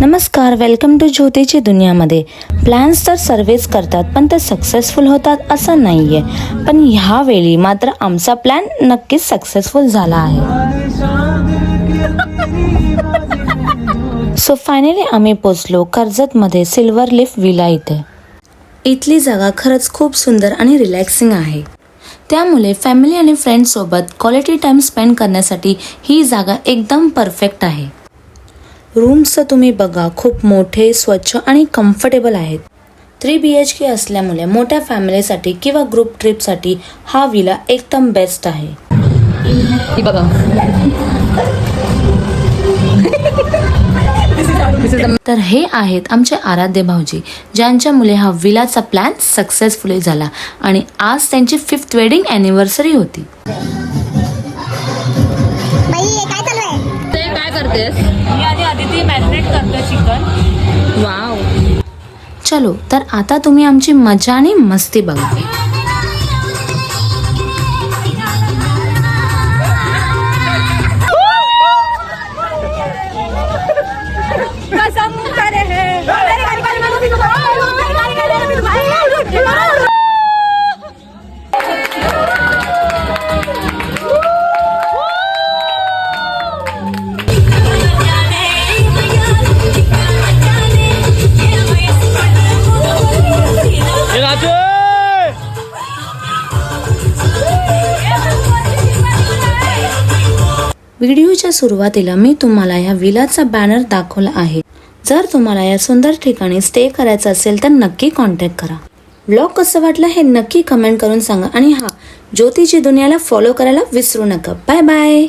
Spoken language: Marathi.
नमस्कार, वेलकम टू ज्योतीची दुनियामध्ये. प्लॅन्स तर सर्वेच करतात पण ते सक्सेसफुल होतात असं नाही आहे. पण ह्यावेळी मात्र आमचा प्लॅन नक्कीच सक्सेसफुल झाला आहे. सो फायनली आम्ही पोचलो कर्जतमध्ये सिल्वर लीफ विला इथे. इथली जागा खरंच खूप सुंदर आणि रिलॅक्सिंग आहे. त्यामुळे फॅमिली आणि फ्रेंड्ससोबत क्वालिटी टाइम स्पेंड करण्यासाठी ही जागा एकदम परफेक्ट आहे. रूम्स तुम्ही बघा, खूप मोठे, स्वच्छ आणि कम्फर्टेबल आहेत. 3 BHK असल्यामुळे मोठ्या फॅमिलीसाठी किंवा ग्रुप ट्रिपसाठी हा विला एकदम बेस्ट आहे. तर हे आहेत आमचे आराध्य भाऊजी, ज्यांच्यामुळे हा विलाचा प्लॅन सक्सेसफुली झाला आणि आज त्यांची 5th वेडिंग ॲनिव्हर्सरी होती. मी आधी मॅरिनेट करते चिकन. वाव. चलो, तर आता तुम्ही आमची मजा आणि मस्ती बघा. व्हिडिओच्या सुरुवातीला मी तुम्हाला या विलाचा बॅनर दाखवला आहे. जर तुम्हाला या सुंदर ठिकाणी स्टे करायचं असेल तर नक्की कॉन्टॅक्ट करा. व्लॉग कसं वाटलं हे नक्की कमेंट करून सांगा आणि ज्योतीची दुनियाला फॉलो करायला विसरू नका. Bye bye.